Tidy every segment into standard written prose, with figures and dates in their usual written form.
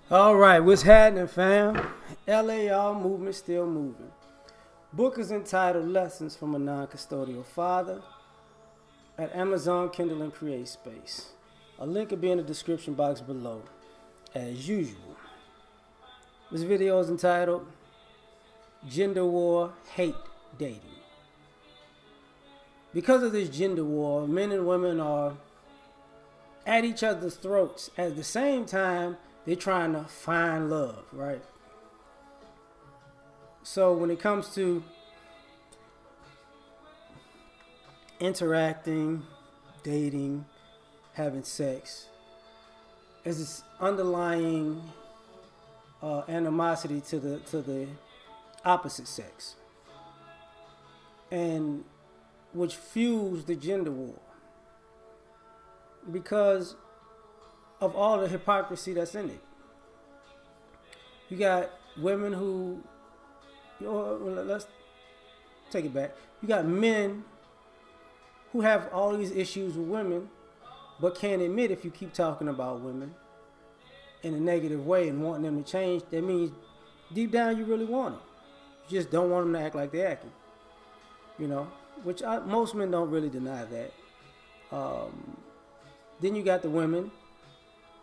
All right, what's happening, fam? L.A.R. movement still moving. Book is entitled Lessons from a Non-Custodial Father at Amazon Kindle and Create Space. A link will be in the description box below, as usual. This video is entitled Gender War Hate Dating. Because of this gender war, men and women are at each other's throats. At the same time, they're trying to find love, right? So when it comes to interacting, dating, having sex, there's this underlying animosity to the opposite sex, and which fuels the gender war because of all the hypocrisy that's in it. You got women who, let's take it back. You got men who have all these issues with women, but can't admit if you keep talking about women in a negative way and wanting them to change. That means deep down you really want them. You just don't want them to act like they're acting. Which most men don't really deny that. Then you got the women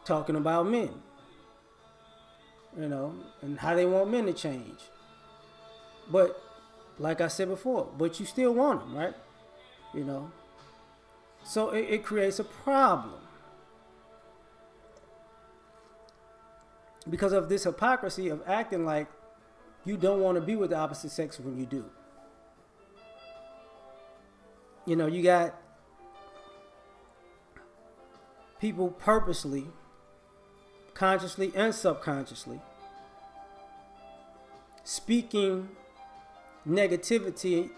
talking about men, and how they want men to change. But like I said before, but you still want them, right? So it creates a problem because of this hypocrisy of acting like you don't want to be with the opposite sex when you do. You got people purposely, consciously and subconsciously, speaking negativity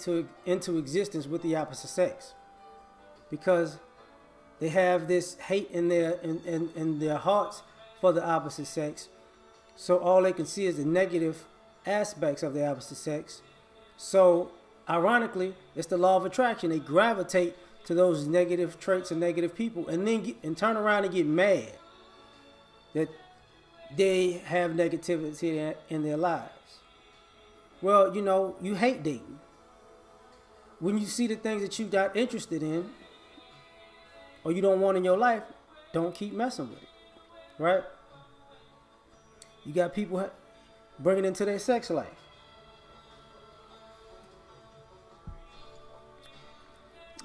into existence with the opposite sex because they have this hate in their hearts for the opposite sex. So all they can see is the negative aspects of the opposite sex. So ironically, it's the law of attraction. They gravitate to those negative traits and negative people, and then turn around and get mad that they have negativity in their lives. Well, you hate dating. When you see the things that you got interested in or you don't want in your life, don't keep messing with it, right? You got people bringing it into their sex life.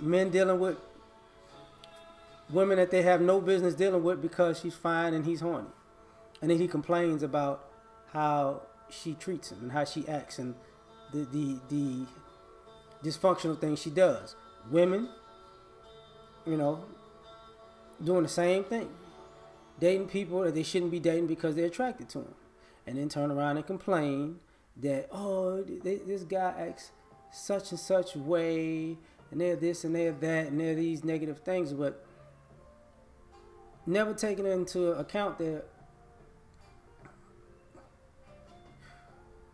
Men dealing with women that they have no business dealing with because she's fine and he's horny. And then he complains about how she treats him and how she acts and the dysfunctional things she does. Women, doing the same thing. Dating people that they shouldn't be dating because they're attracted to them. And then turn around and complain that, this guy acts such and such way, and they're this and they're that, and they're these negative things, but never taking into account that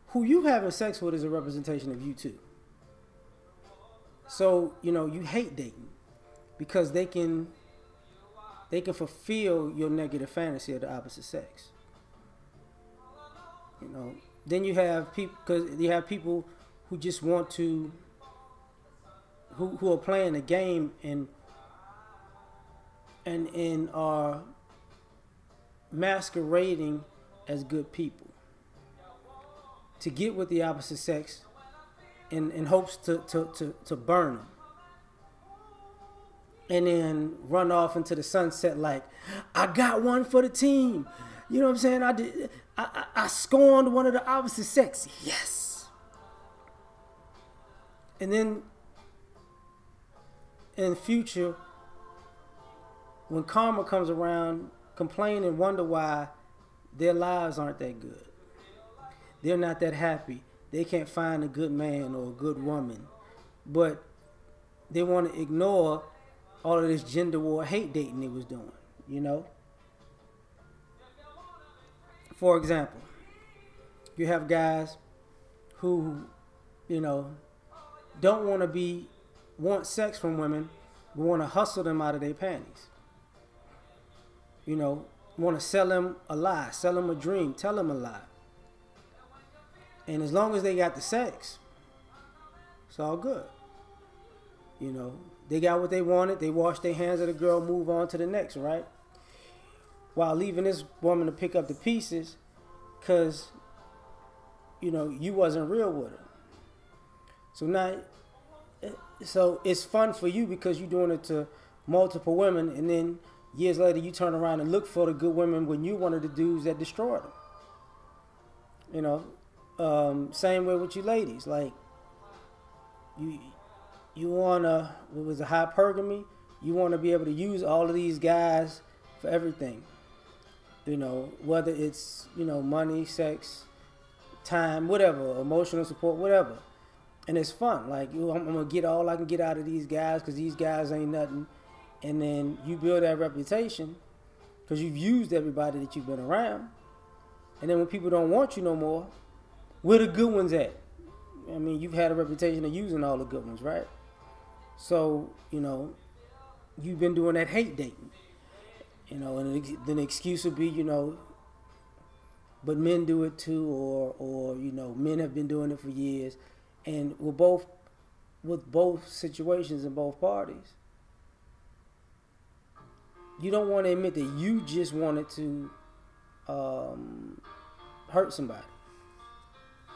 who you having sex with is a representation of you too. So, you hate dating because they can fulfill your negative fantasy of the opposite sex. Then you have people who just want to, who are playing a game and are masquerading as good people to get with the opposite sex in hopes to burn them, and then run off into the sunset like, I got one for the team. You know what I'm saying? I scorned one of the opposite sex. Yes. And then in the future, when karma comes around, complain and wonder why their lives aren't that good. They're not that happy. They can't find a good man or a good woman. But they want to ignore all of this gender war hate dating they was doing, For example, you have guys who, don't want sex from women, but want to hustle them out of their panties. want to sell them a lie, sell them a dream, tell them a lie. And as long as they got the sex, it's all good. You know, they got what they wanted. They washed their hands of the girl, move on to the next, right? While leaving this woman to pick up the pieces because, you know, you wasn't real with her. So it's fun for you because you're doing it to multiple women, and then years later you turn around and look for the good women when you one of the dudes that destroyed them. You know, same way with you ladies. Like, you want to, what was it, hypergamy? You want to be able to use all of these guys for everything. You know, whether it's, you know, money, sex, time, whatever, emotional support, whatever. And it's fun. Like, I'm going to get all I can get out of these guys because these guys ain't nothing. And then you build that reputation because you've used everybody that you've been around. And then when people don't want you no more, where the good ones at? I mean, you've had a reputation of using all the good ones, right? So, you know, you've been doing that hate dating. You know, and then the excuse would be, you know, but men do it too, or you know, men have been doing it for years. And with both situations in both parties, you don't want to admit that you just wanted to hurt somebody.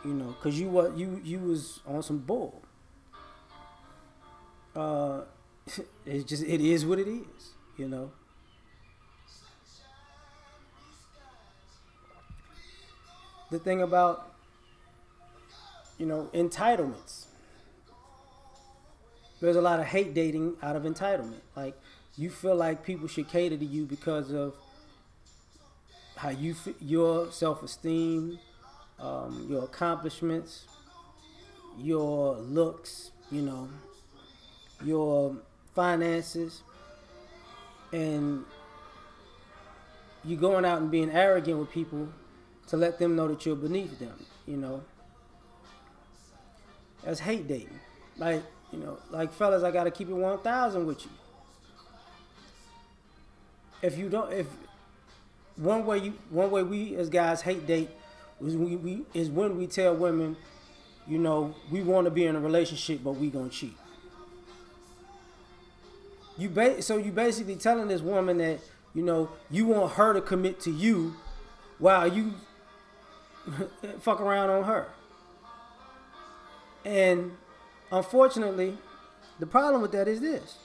You know, because you was on some bull. It is what it is. You know. The thing about, you know, entitlements. There's a lot of hate dating out of entitlement. Like, you feel like people should cater to you because of how you your self-esteem, your accomplishments, your looks, you know, your finances, and you going out and being arrogant with people to let them know that you're beneath them, you know. That's hate dating. Like, you know, like, fellas, I gotta keep it 1,000 with you. If one way we as guys hate date is when we tell women, you know, we want to be in a relationship, but we gonna cheat. So you basically telling this woman that, you know, you want her to commit to you while you fuck around on her. And unfortunately, the problem with that is this.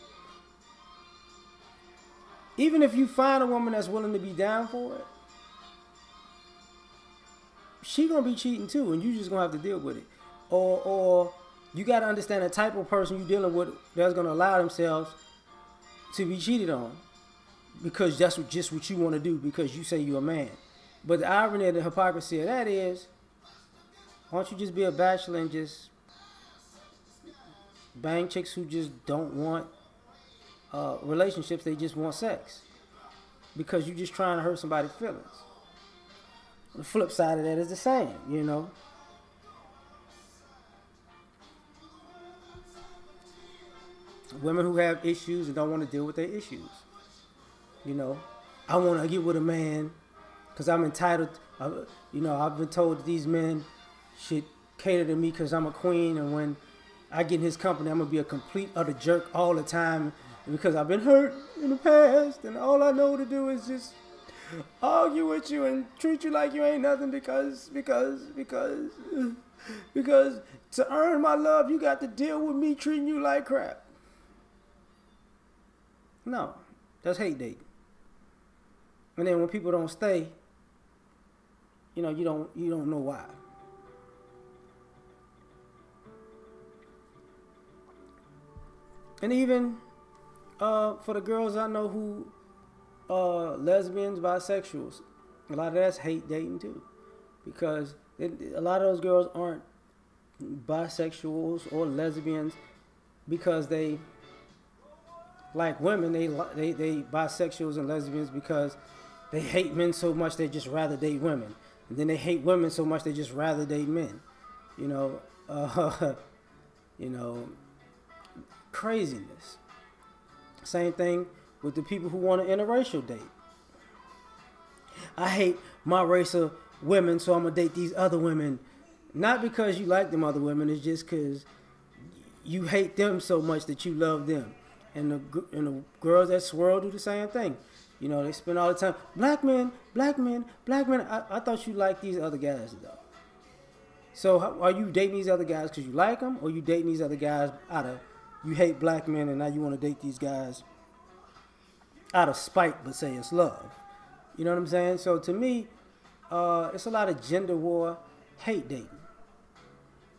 Even if you find a woman that's willing to be down for it, she gonna be cheating too, and you just gonna have to deal with it. Or you gotta understand the type of person you're dealing with that's gonna allow themselves to be cheated on, because that's just what you want to do because you say you're a man. But the irony and the hypocrisy of that is, why don't you just be a bachelor and just bang chicks who just don't want relationships, they just want sex, because you're just trying to hurt somebody's feelings. The flip side of that is the same, you know. Women who have issues and don't want to deal with their issues. You know, I want to get with a man because I'm entitled. You know, I've been told that these men should cater to me because I'm a queen, and when I get in his company, I'm going to be a complete utter jerk all the time because I've been hurt in the past, and all I know to do is just argue with you and treat you like you ain't nothing because to earn my love, you got to deal with me treating you like crap. No, that's hate dating. And then when people don't stay, you know, you don't know why. And even for the girls I know who lesbians, bisexuals, a lot of that's hate dating too, because a lot of those girls aren't bisexuals or lesbians because they like women. They bisexuals and lesbians because they hate men so much they just rather date women, and then they hate women so much they just rather date men. You know, you know, craziness. Same thing with the people who want an interracial date. I hate my race of women, so I'm gonna date these other women. Not because you like them other women, it's just because you hate them so much that you love them. And the girls that swirl do the same thing. You know, they spend all the time, black men, black men, black men. I thought you liked these other guys, though. So are you dating these other guys because you like them, or you dating these other guys out of you hate black men and now you want to date these guys out of spite, but say it's love? You know what I'm saying? So to me, it's a lot of gender war, hate dating,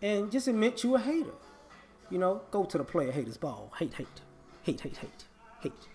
and just admit you a hater. You know, go to the player haters ball, hate, hate, hate, hate, hate, hate.